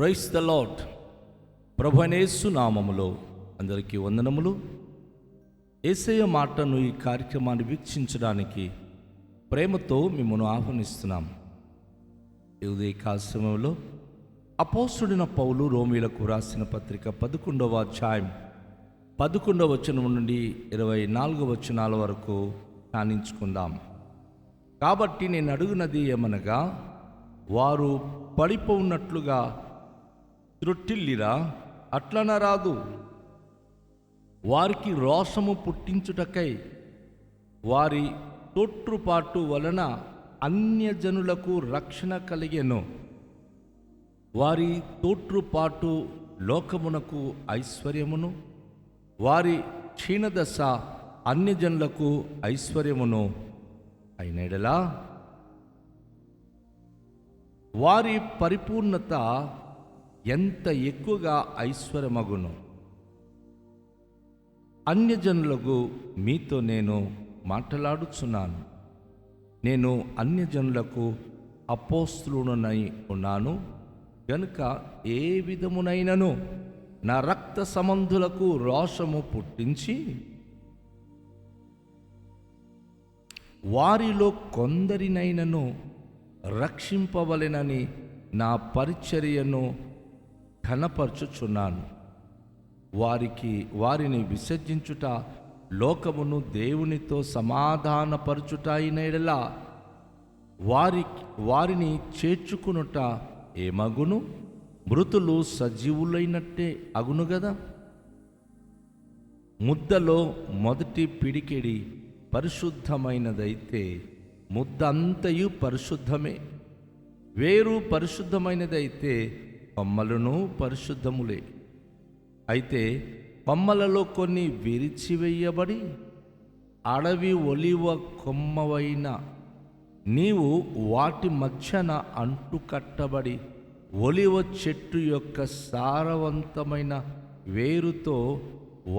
Praise the lord. ప్రభు అయిన యేసు నామములో అందరికీ వందనములు. యేసయ్య మాటను ఈ కార్యక్రమాన్ని వీక్షించడానికి ప్రేమతో మిమ్మల్ని ఆహ్వానిస్తున్నాం. ఈ ఉదయకాల సమయంలో అపోస్తలుడైన పౌలు రోమీయులకు రాసిన పత్రిక 11వ అధ్యాయం 11వ వచనం నుండి 24వ వచనాల వరకు ధ్యానించుకుందాం. కాబట్టి నేను అడుగునది ఏమనగా, వారు పడిపోవున్నట్లుగా త్రొట్టిల్లిరా, అట్లనరాదు. వారికి రోషము పుట్టించుటకై వారి తోట్రుపాటు వలన అన్యజనులకు రక్షణ కలిగెను. వారి తోట్రుపాటు లోకమునకు ఐశ్వర్యమును, వారి క్షీణదశ అన్యజనులకు ఐశ్వర్యమును అయినడలా వారి పరిపూర్ణత ఎంత ఎక్కువగా ఐశ్వర్యమగును. అన్యజనులకు మీతో నేను మాట్లాడుచున్నాను. నేను అన్యజనులకు అపోస్తలుడనై ఉన్నాను గనుక ఏ విధమునైనను నా రక్త సంబంధులకు రోషము పుట్టించి వారిలో కొందరినైనను రక్షింపవలెనని నా పరిచర్యను ఘనపరచుచున్నాను. వారిని విసర్జించుట లోకమును దేవునితో సమాధానపరచుట అయిన యెడల వారిని చేర్చుకునుట ఏమగును? మృతులు సజీవులైనట్టే అగును గదా. ముద్దలో మొదటి పిడికెడి పరిశుద్ధమైనదైతే ముద్ద అంతయు పరిశుద్ధమే. వేరు పరిశుద్ధమైనదైతే కొమ్మలను పరిశుద్ధములే. అయితే కొమ్మలలో కొన్ని విరిచివేయబడి అడవి ఒలివ కొమ్మవైన నీవు వాటి మధ్యన అంటుకట్టబడి ఒలివ చెట్టు యొక్క సారవంతమైన వేరుతో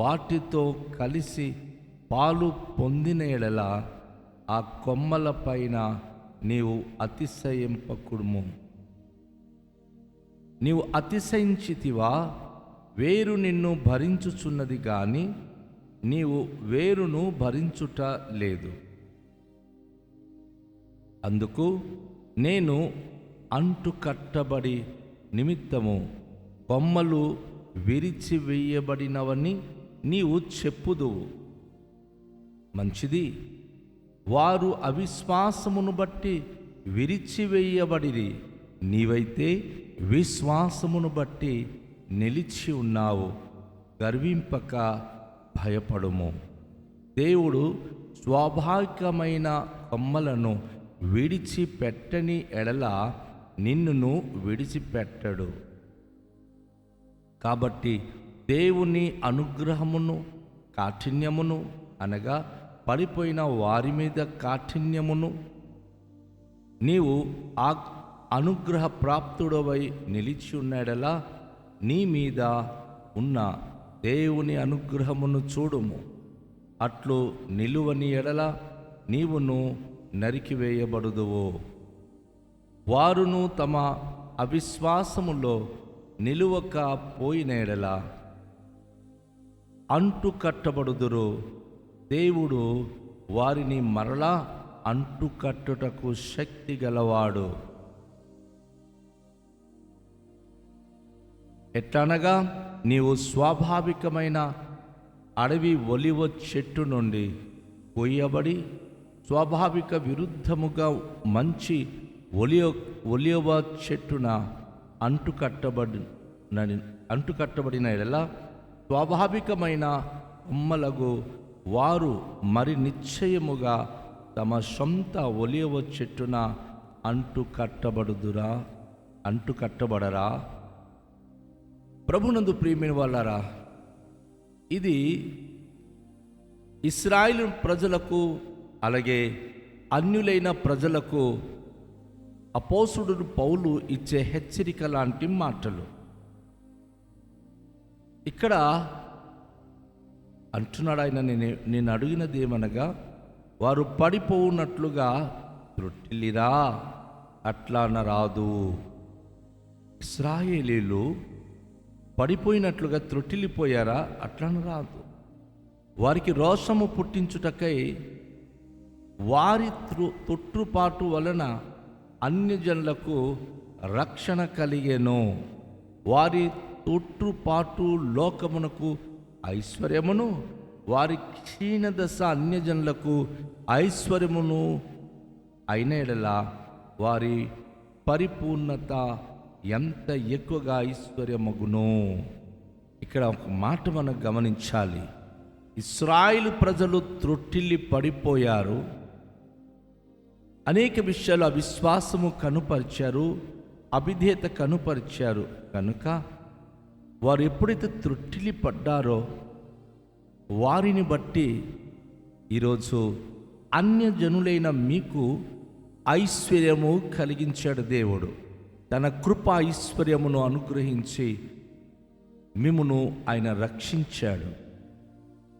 వాటితో కలిసి పాలు పొందిన యెడల ఆ కొమ్మల పైన నీవు అతిశయింపకుడుము. నీవు అతిశయించితివా? వేరు నిన్ను భరించుచున్నది గాని నీవు వేరును భరించుట లేదు. అందుకు నేను అంటుకట్టబడి నిమిత్తము కొమ్మలు విరిచివేయబడినవని నీవు చెప్పుదువు. మంచిది. వారు అవిశ్వాసమును బట్టి విరిచివేయబడిరి, నీవైతే విశ్వాసమును బట్టి నిలిచి ఉన్నావు. గర్వింపక భయపడుము. దేవుడు స్వాభావికమైన కొమ్మలను విడిచిపెట్టని ఎడల నిన్నును విడిచిపెట్టడు. కాబట్టి దేవుని అనుగ్రహమును కాఠిన్యమును అనగా పడిపోయిన వారి మీద కాఠిన్యమును నీవు ఆ అనుగ్రహ ప్రాప్తుడవై నిలిచి ఉన్నాడలా నీ మీద ఉన్న దేవుని అనుగ్రహమును చూడుము. అట్లు నిలువని ఎడల నీవును నరికివేయబడుదువు. వారును తమ అవిశ్వాసములో నిలువక పోయిన ఎడల అంటుకట్టబడుదురు. దేవుడు వారిని మరలా అంటుకట్టుటకు శక్తి గలవాడు. ఎట్లనగా నీవు స్వాభావికమైన అడవి ఒలివ చెట్టు నుండి కొయ్యబడి స్వాభావిక విరుద్ధముగా మంచి ఒలివ చెట్టున అంటుకట్టబడిన ఎడల స్వాభావికమైన కొమ్మలకు వారు మరి నిశ్చయముగా తమ సొంత ఒలివ చెట్టున అంటుకట్టబడరా? ప్రభునందు ప్రియమైన వాళ్ళారా, ఇది ఇశ్రాయేలు ప్రజలకు అలాగే అన్యులైన ప్రజలకు అపోస్తలుడు పౌలు ఇచ్చే హెచ్చరిక లాంటి మాటలు. ఇక్కడ అంటున్నాడు ఆయన, నేను అడిగినది ఏమనగా, వారు పడిపోవున్నట్లుగా త్రొట్టిల్లిరా, అట్లా అనరాదు. ఇశ్రాయేలీలు పడిపోయినట్లుగా త్రొట్టిల్లిపోయారా? అట్లను రాదు. వారికి రోషము పుట్టించుటకై వారి తొట్టుపాటు వలన అన్యజనులకు రక్షణ కలిగెను. వారి తొట్టుపాటు లోకమునకు ఐశ్వర్యమును, వారి క్షీణదశ అన్యజనులకు ఐశ్వర్యమును అయిన యెడల వారి పరిపూర్ణత ఎంత ఎక్కువగా ఐశ్వర్యమగును. ఇక్కడ ఒక మాట మనం గమనించాలి. ఇశ్రాయేలు ప్రజలు త్రొట్టిల్లి పడిపోయారు. అనేక విషయాలు అవిశ్వాసము కనుపరిచారు, అవిధేయత కనుపరిచారు. కనుక వారు ఎప్పుడైతే త్రొట్టిల్లి పడ్డారో వారిని బట్టి ఈరోజు అన్యజనులైన మీకు ఐశ్వర్యము కలిగించాడు దేవుడు. తన కృప ఐశ్వర్యమును అనుగ్రహించి మిమ్మును ఆయన రక్షించాడు.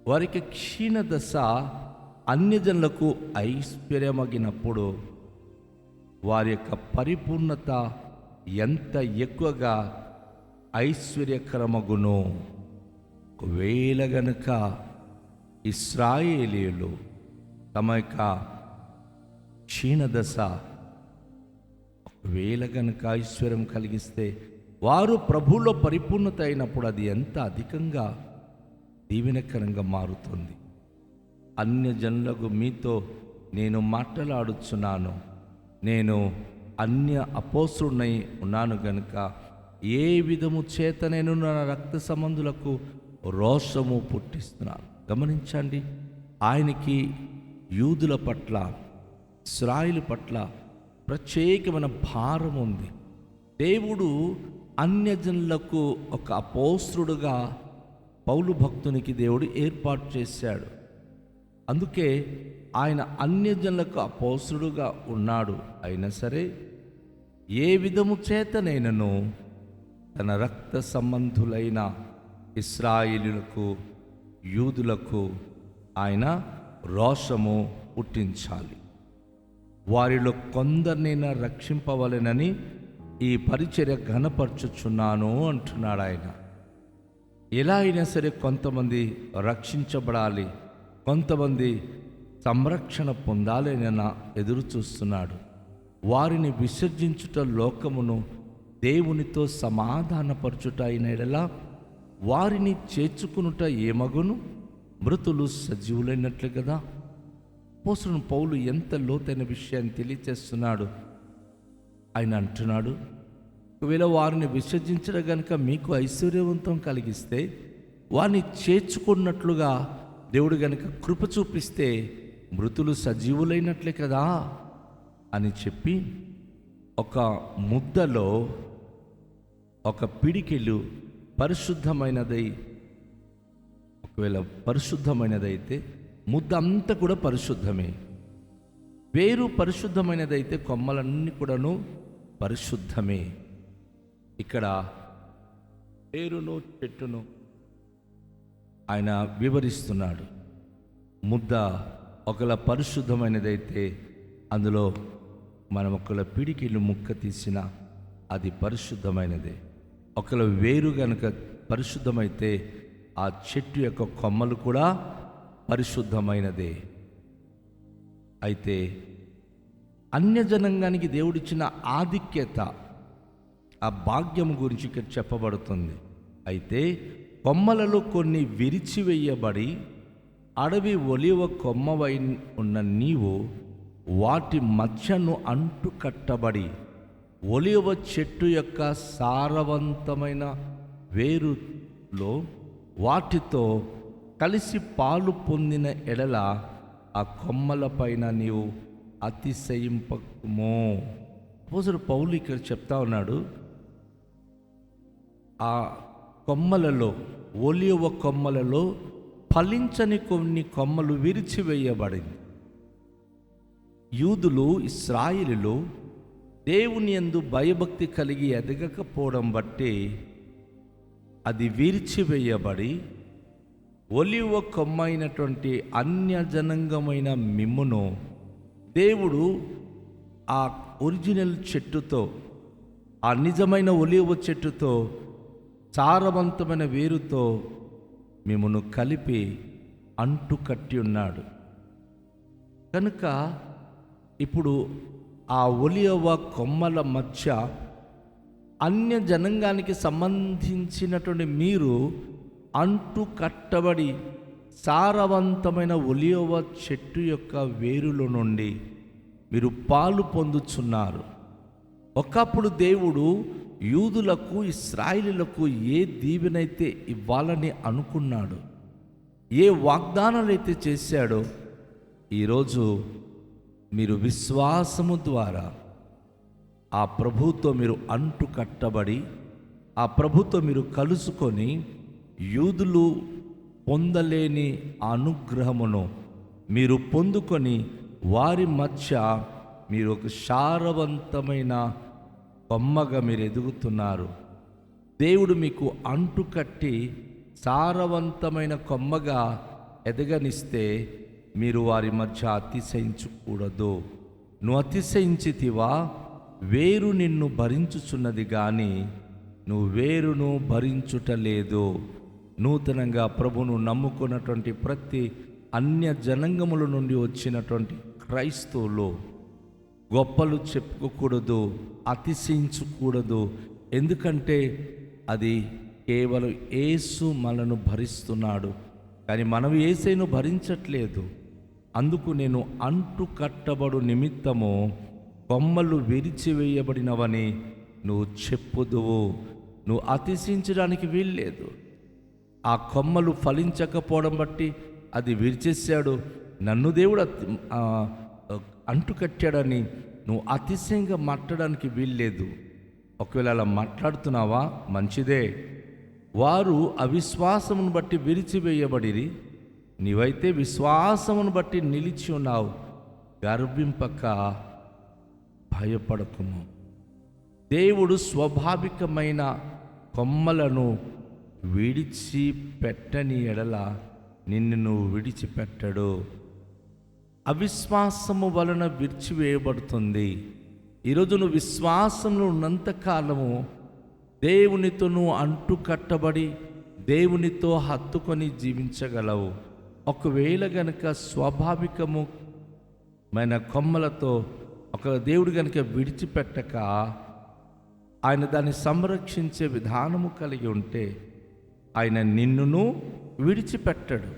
వారికి క్షీణదశ అన్యజనులకు ఐశ్వర్యమగినప్పుడు వారి యొక్క పరిపూర్ణత ఎంత ఎక్కువగా ఐశ్వర్యకరమగును. ఒకవేళ గనుక ఇశ్రాయేలీయులు తమ యొక్క క్షీణదశ ఒకవేళ గనుక ఐశ్వర్యం కలిగిస్తే వారు ప్రభువులో పరిపూర్ణత అయినప్పుడు అది ఎంత అధికంగా దీవెనకరంగా మారుతుంది. అన్యజనులకు మీతో నేను మాట్లాడుచున్నాను. నేను అన్య అపోస్తుడనై ఉన్నాను గనుక ఏ విధము చేత నేను నా రక్త సంబంధులకు రోషము పుట్టిస్తున్నాను. గమనించండి, ఆయనకి యూదుల పట్ల, ఇశ్రాయేలు పట్ల ప్రత్యేకమైన భారం ఉంది. దేవుడు అన్యజనులకు ఒక అపోస్తుడుగా పౌలు భక్తునికి దేవుడు ఏర్పాటు చేశాడు. అందుకే ఆయన అన్యజనులకు అపోస్తుడుగా ఉన్నాడు. అయినా సరే ఏ విధము చేతనైనను తన రక్త సంబంధులైన ఇశ్రాయేలులకు, యూదులకు ఆయన రోషము పుట్టించాలి. వారిలో కొందరినైనా రక్షింపవలెనని ఈ పరిచర్య ఘనపరచుచున్నాను అంటున్నాడు ఆయన. ఎలా అయినా సరే కొంతమంది రక్షించబడాలి, కొంతమంది సంరక్షణ పొందాలని ఎదురు చూస్తున్నాడు. వారిని విసర్జించుట లోకమును దేవునితో సమాధానపరచుట అయిన యెడల వారిని చేర్చుకునుట ఏమగును? మృతులు సజీవులైనట్లు కదా. అపోస్తలుడైన పౌలు ఎంత లోతైన విషయాన్ని తెలియచేస్తున్నాడు. ఆయన అంటున్నాడు, ఒకవేళ వారిని విసర్జించడం కనుక మీకు ఐశ్వర్యవంతం కలిగిస్తే, వారిని చేర్చుకున్నట్లుగా దేవుడు గనుక కృప చూపిస్తే మృతులు సజీవులైనట్లే కదా అని చెప్పి ఒక ముద్దలో ఒక పిడికిలు పరిశుద్ధమైనదై, ఒకవేళ పరిశుద్ధమైనదైతే ముద్ద అంతా కూడా పరిశుద్ధమే. వేరు పరిశుద్ధమైనదైతే కొమ్మలన్నీ కూడాను పరిశుద్ధమే. ఇక్కడ వేరును చెట్టును ఆయన వివరిస్తున్నాడు. ముద్ద ఒకవేళ పరిశుద్ధమైనదైతే అందులో మనం ఒకవేళ పిడికిలు ముక్క తీసిన అది పరిశుద్ధమైనదే. ఒకవేళ వేరు గనుక పరిశుద్ధమైతే ఆ చెట్టు యొక్క కొమ్మలు కూడా పరిశుద్ధమైనదే. అయితే అన్యజనాంగానికి దేవుడిచ్చిన ఆధిక్యత, ఆ భాగ్యం గురించి ఇక్కడ చెప్పబడుతుంది. అయితే కొమ్మలలో కొన్ని విరిచివేయబడి అడవి ఒలివ కొమ్మవై ఉన్న నీవు వాటి మధ్యను అంటు కట్టబడి ఒలివ చెట్టు యొక్క సారవంతమైన వేరులో వాటితో కలిసి పాలు పొందిన ఎడల ఆ కొమ్మల పైన నీవు అతిశయింపకుమో. అపోస్తలుడు పౌలు ఇక్కడ చెప్తా ఉన్నాడు, ఆ కొమ్మలలో, ఒలివ కొమ్మలలో ఫలించని కొన్ని కొమ్మలు విరిచివేయబడింది. యూదులు, ఇశ్రాయేలులు దేవుని యందు భయభక్తి కలిగి ఎదగకపోవడం బట్టి అది విరిచివేయబడి ఒలివ కొమ్మ అయినటువంటి అన్యజనంగమైన మిమ్మును దేవుడు ఆ ఒరిజినల్ చెట్టుతో, ఆ నిజమైన ఒలీవ చెట్టుతో సారవంతమైన వేరుతో మిమ్మును కలిపి అంటు కట్టి ఉన్నాడు. కనుక ఇప్పుడు ఆ ఒలీవ కొమ్మల మధ్య అన్య జనాంగానికి సంబంధించినటువంటి మీరు అంటు కట్టబడి సారవంతమైన ఒలీవ చెట్టు యొక్క వేరులో నుండి మీరు పాలు పొందుచున్నారు. ఒకప్పుడు దేవుడు యూదులకు ఇశ్రాయేలీయులకు ఏ దీవెనైతే ఇవ్వాలని అనుకున్నాడు, ఏ వాగ్దానాలైతే చేశాడో, ఈరోజు మీరు విశ్వాసము ద్వారా ఆ ప్రభుతో మీరు అంటు కట్టబడి ఆ ప్రభుతో మీరు కలుసుకొని యూదులు పొందలేని అనుగ్రహమును మీరు పొందుకొని వారి మధ్య మీరు ఒక సారవంతమైన కొమ్మగా మీరు ఎదుగుతున్నారు. దేవుడు మీకు అంటు కట్టి సారవంతమైన కొమ్మగా ఎదగనిస్తే మీరు వారి మధ్య అతిశయించకూడదు. నువ్వు అతిశయించితివా, వేరు నిన్ను భరించుచున్నది కానీ నువ్వు వేరును భరించుటలేదు. నూతనంగా ప్రభును నమ్ముకున్నటువంటి ప్రతి అన్య జనాంగముల నుండి వచ్చినటువంటి క్రైస్తవులు గొప్పలు చెప్పుకోకూడదు, అతిశయించకూడదు. ఎందుకంటే అది కేవలం యేసు మనను భరిస్తున్నాడు, కానీ మనం యేసును భరించట్లేదు. అందుకు నేను అంటు కట్టబడు నిమిత్తము కొమ్మలు విరిచివేయబడినవని నువ్వు చెప్పుదువు. నువ్వు అతిశయించడానికి వీల్లేదు. ఆ కొమ్మలు ఫలించకపోవడం బట్టి అది విరిచేశాడు, నన్ను దేవుడు అంటు కట్టాడని నువ్వు అతిశయంగా మాట్లాడడానికి వీల్లేదు. ఒకవేళ అలా మాట్లాడుతున్నావా, మంచిదే. వారు అవిశ్వాసమును బట్టి విరిచివేయబడిరి, నీవైతే విశ్వాసమును బట్టి నిలిచి ఉన్నావు. గర్వింపక భయపడకుము. దేవుడు స్వాభావికమైన కొమ్మలను విడిచిపెట్టని ఎడల నిన్ను నువ్వు విడిచిపెట్టడు. అవిశ్వాసము వలన విరిచివేయబడుతుంది. ఈరోజు నువ్వు విశ్వాసంలో ఉన్నంతకాలము దేవునితో నువ్వు అంటు కట్టబడి దేవునితో హత్తుకొని జీవించగలవు. ఒకవేళ గనుక స్వాభావికమైన కొమ్మలతో ఒక దేవుడు గనుక విడిచిపెట్టక ఆయన దాన్ని సంరక్షించే విధానము కలిగి ఉంటే ఆయన నిన్నును విడిచిపెట్టడు,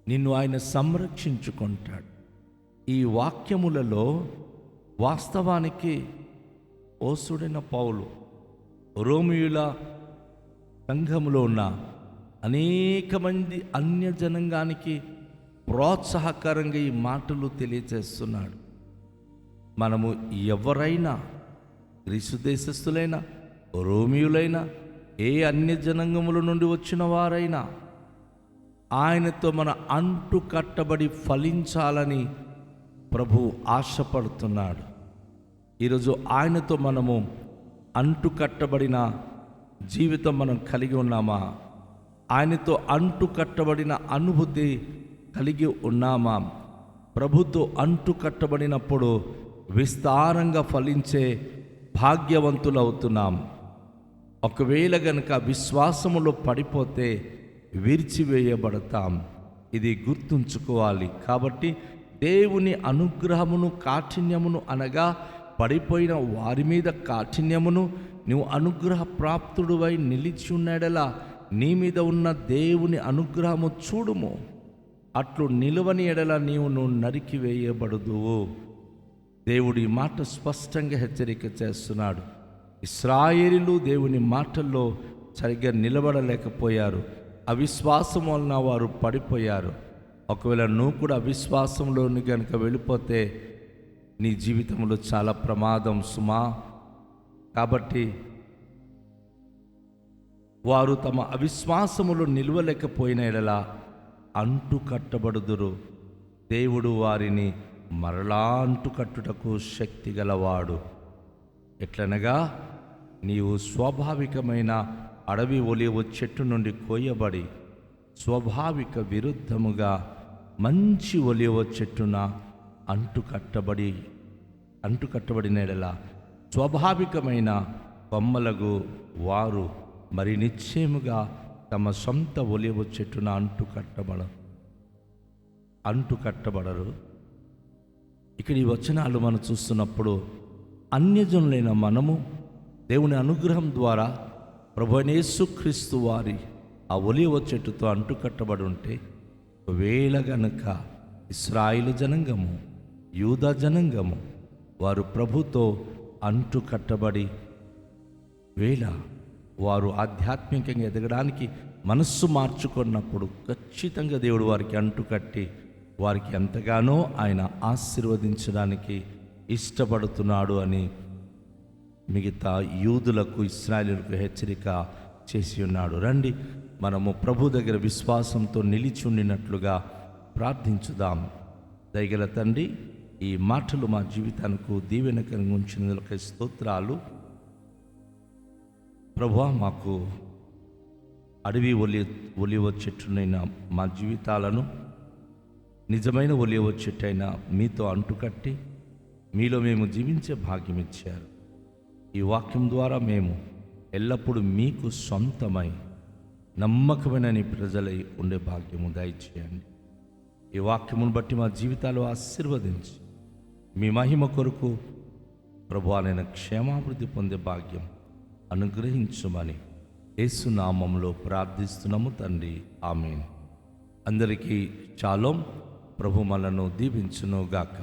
నిన్ను ఆయన సంరక్షించుకుంటాడు. ఈ వాక్యములలో వాస్తవానికి ఓసుడైన పౌలు రోమియుల సంఘములో ఉన్న అనేక మంది అన్య జనాంగానికి ప్రోత్సాహకరంగా ఈ మాటలు తెలియజేస్తున్నాడు. మనము ఎవరైనా, గ్రీసు దేశస్థులైనా, రోమియులైనా, ఏ అన్య జనాంగముల నుండి వచ్చిన వారైనా ఆయనతో మన అంటు కట్టబడి ఫలించాలని ప్రభు ఆశపడుతున్నాడు. ఈరోజు ఆయనతో మనము అంటు కట్టబడిన జీవితం మనం కలిగి ఉన్నామా? ఆయనతో అంటు కట్టబడిన అనుభూతి కలిగి ఉన్నామా? ప్రభుతో అంటు కట్టబడినప్పుడు విస్తారంగా ఫలించే భాగ్యవంతులు అవుతున్నాం. ఒకవేళ గనుక విశ్వాసములో పడిపోతే విరిచివేయబడతాం. ఇది గుర్తుంచుకోవాలి. కాబట్టి దేవుని అనుగ్రహమును, కాఠిన్యమును అనగా పడిపోయిన వారి మీద కాఠిన్యమును, నువ్వు అనుగ్రహ ప్రాప్తుడువై నిలిచి ఉన్నాడలా నీ మీద ఉన్న దేవుని అనుగ్రహము చూడుము. అట్లు నిలువని ఎడల నువ్వు నరికి వేయబడుదువు. దేవుడి మాట స్పష్టంగా హెచ్చరిక చేస్తున్నాడు. ఇశ్రాయేలీయులు దేవుని మాటల్లో సరిగ్గా నిలబడలేకపోయారు. అవిశ్వాసం వలన వారు పడిపోయారు. ఒకవేళ నువ్వు కూడా అవిశ్వాసంలోని కనుక వెళ్ళిపోతే నీ జీవితంలో చాలా ప్రమాదం సుమా. కాబట్టి వారు తమ అవిశ్వాసములో నిలవలేకపోయిన ఎడల అంటు కట్టబడుదురు. దేవుడు వారిని మరలా అంటు కట్టుటకు శక్తి గలవాడు. ఎట్లనగా నీవు స్వాభావికమైన అడవి ఒలీవ చెట్టు నుండి కోయబడి స్వాభావిక విరుద్ధముగా మంచి ఒలీవ చెట్టున అంటు కట్టబడిన ఎడల స్వాభావికమైన కొమ్మలకు వారు మరి నిశ్చయముగా తమ సొంత ఒలివ చెట్టున అంటు కట్టబడరు. ఇక్కడ ఈ వచనాలు మనం చూస్తున్నప్పుడు అన్యజనులైన మనము దేవుని అనుగ్రహం ద్వారా ప్రభువైన యేసుక్రీస్తు వారి ఆ ఒలివ చెట్టుతో అంటుకట్టబడి ఉంటే, ఒకవేళ గనుక ఇశ్రాయేలు జనాంగము, యూదా జనాంగము వారు ప్రభుతో అంటుకట్టబడి వేళ వారు ఆధ్యాత్మికంగా ఎదగడానికి మనస్సు మార్చుకున్నప్పుడు ఖచ్చితంగా దేవుడు వారికి అంటుకట్టి వారికి ఎంతగానో ఆయన ఆశీర్వదించడానికి ఇష్టపడుతున్నాడు అని మిగతా యూదులకు, ఇశ్రాయేలులకు హెచ్చరిక చేసి ఉన్నాడు. రండి మనము ప్రభు దగ్గర విశ్వాసంతో నిలిచి ఉండినట్లుగా ప్రార్థించుదాం. దయగల తండ్రి, ఈ మాటలు మా జీవితానికి దీవెనకరంగా ఉంచినందుకు స్తోత్రాలు. ప్రభువా, మాకు అడవి ఒలివ చెట్టునైన మా జీవితాలను నిజమైన ఒలివ చెట్టైన మీతో అంటుకట్టి మీలో మేము జీవించే భాగ్యం ఇచ్చారు. ఈ వాక్యం ద్వారా మేము ఎల్లప్పుడూ మీకు సొంతమై నమ్మకమైన నీ ప్రజలై ఉండే భాగ్యము దయచేయండి. ఈ వాక్యమును బట్టి మా జీవితాలు ఆశీర్వదించి మీ మహిమ కొరకు ప్రభువా నేను క్షేమాభివృద్ధి పొందే భాగ్యం అనుగ్రహించుమని యేసు నామములో ప్రార్థిస్తున్నాము తండ్రి, ఆమేన్. అందరికీ షాలోమ్. ప్రభు మనను దీవించును గాక.